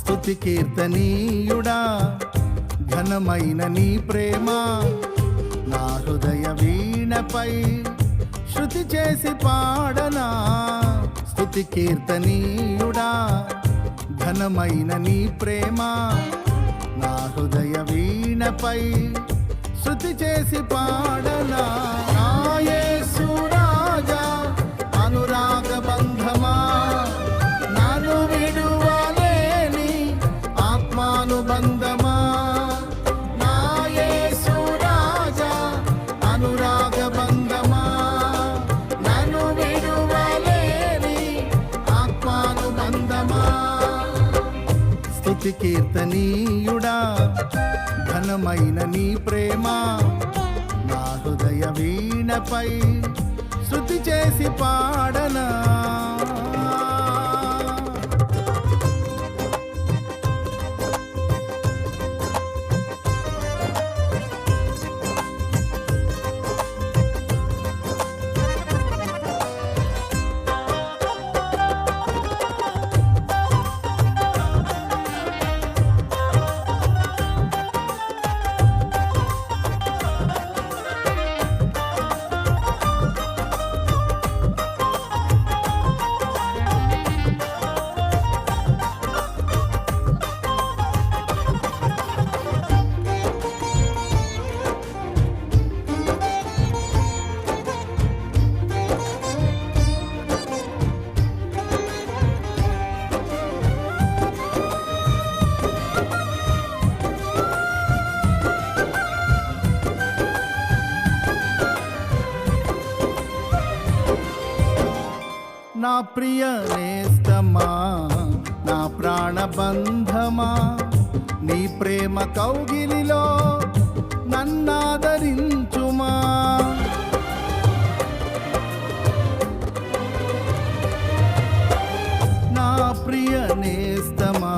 స్తుతి కీర్తనీయుడా ఘనమైన నీ ప్రేమ నా హృదయ వీణపై శృతి చేసి పాడనా. స్తుతి కీర్తనీయుడా ఘనమైన నీ ప్రేమ నా హృదయ వీణపై శృతి చేసి పాడనా. నా యేసు రాజా అనురాగ బంధమా నన్ను విడువలేని ఆత్మానుబంధమా. నా యేసు రాజా అనురాగ బంధమా నన్ను విడువలేని ఆత్మానుబంధమా. స్తుతి కీర్తనీయుడా ఘనమైన నీ ప్రేమ నా హృదయ వీణపై శృతి చేసి పాడనా. నా ప్రియ నేస్తమా నా ప్రాణబంధమా నీ ప్రేమ కౌగిలిలో నన్నాదరించుమా. నా ప్రియ నేస్తమా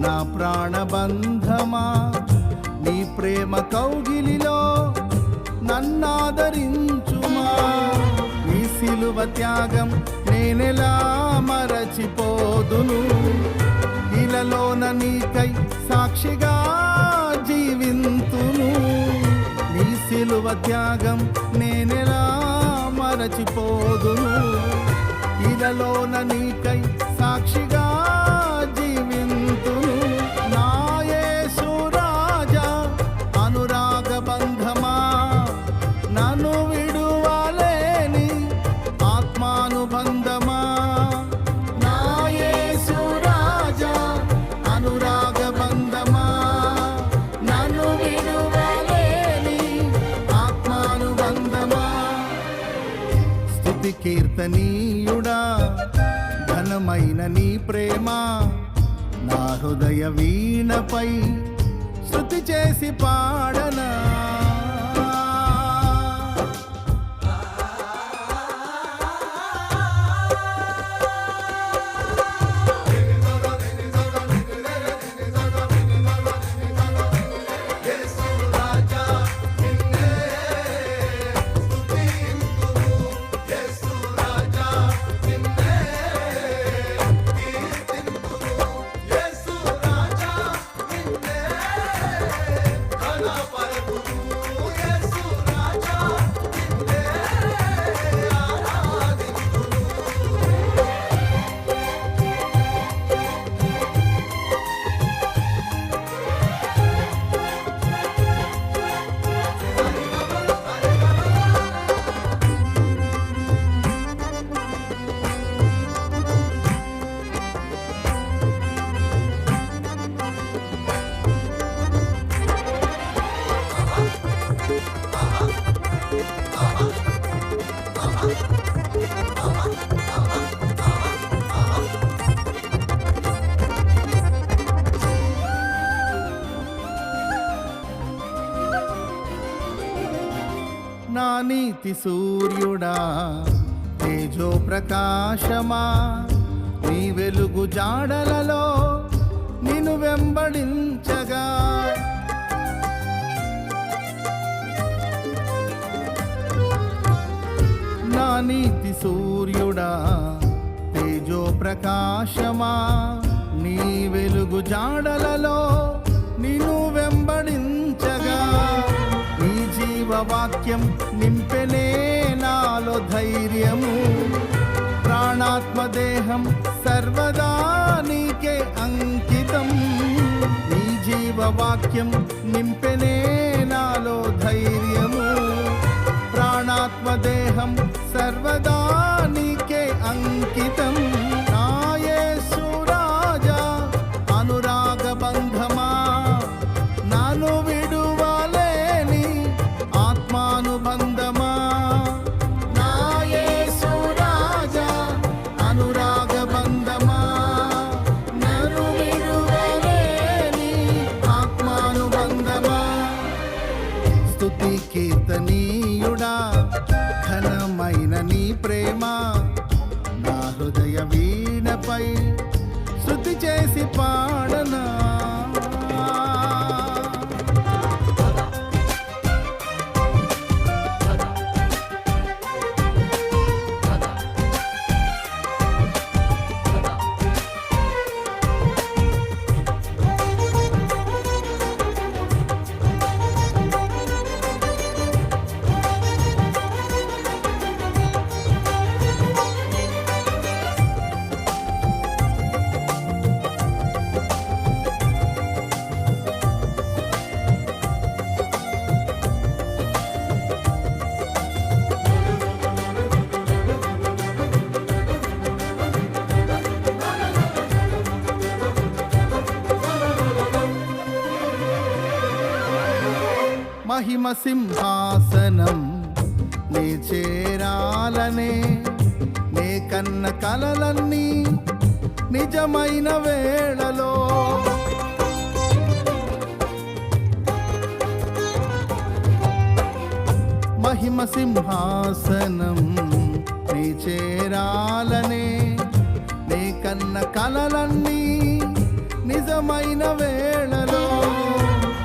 నా ప్రాణబంధమా నీ ప్రేమ కౌగిలిలో నన్నాదరించుమా. నీ సిలువ త్యాగం నేనెలా మరచిపోదును. ఇలలోన నీకై సాక్షిగా జీవింతును. నీ సిలువ త్యాగం నేనెలా మరచిపోదును. ఇలలోన నీకై సాక్షిగా జీవింతును. నా యేసు రాజా అనురాగ బంధమా నన్ను విడువలేని ఆత్మానుబంధమా. నా యేసు రాజా అనురాగ బంధమా నన్ను విడువలేని ఆత్మానుబంధమా. స్తుతి కీర్తనీయుడా ఘనమైన నీ ప్రేమ నా హృదయ వీణపై స్తుతి చేసి పాడనా. నా నీతి సూర్యుడా తేజో ప్రకాశమా నీ వెలుగు జాడలలో నిన్ను వెంబడించగా. నా నీతి సూర్యుడా తేజో ప్రకాశమా నీ వెలుగు జాడలలో నిన్ను వెంబడించగా నీ జీవవాక్యం నింపెనే నాలో ధైర్యము. ప్రాణాత్మదేహం సర్వదా నీకే అంకితం. నీ జీవవాక్యం నింపెనే నాలో ధైర్యము. ప్రాణాత్మదేహం సర్వదా నీకే అంకితం. నా యేసు రాజా అనురాగ బంధమా, నాను విడువలేని ఆత్మానుబంధమా. నా యేసు రాజా అనురాగ బంధమా, నాను విడువలేని ఆత్మానుబంధమా. స్తుతి కీర్తనీయుడా ఘనమైన నీ ప్రేమ నా హృదయ వీణపై శృతి చేసి పాడనా. మహిమ సింహాసనం నే చేరాలనే నే కన్న కలలన్నీ నిజమైన వేళలో మహిమ సింహాసనం నే చేరాలనే నే కన్న కలలన్నీ నిజమైన వేళలో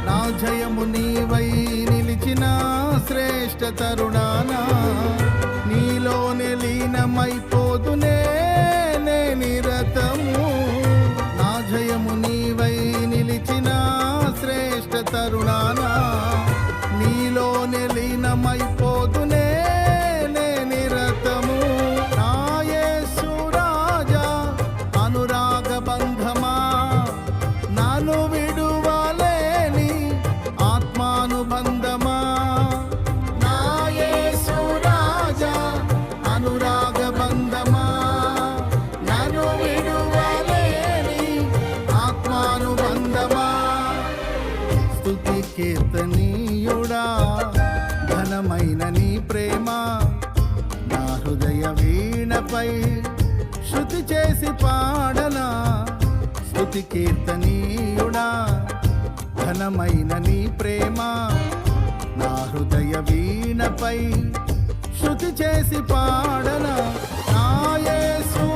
నా జయము నీవై నిలిచిన శ్రేష్ఠ తరుణానా నీలోనే లీనమైపోదునే నే నిరతము. నా జయము నీవై నిలిచిన శ్రేష్ఠ తరుణానా నీలోనే లీనమైపోదునే నే నిరతము. నా యేసు రాజా అనురాగ బంధమా, నాను విడువలేని ఆత్మానుబంధమా. నా యేసు రాజా అనురాగ బంధమా, నాను విడువలేని ఆత్మానుబంధమా. స్తుతి కీర్తనీయుడా ఘనమైన నీ ప్రేమ నా హృదయ వీణపై శృతి చేసి పాడనా. స్తుతి కీర్తనీయుడా ఘనమైన నీ ప్రేమ నా హృదయ వీణపై శృతి చేసి పాడనా. నా యేసు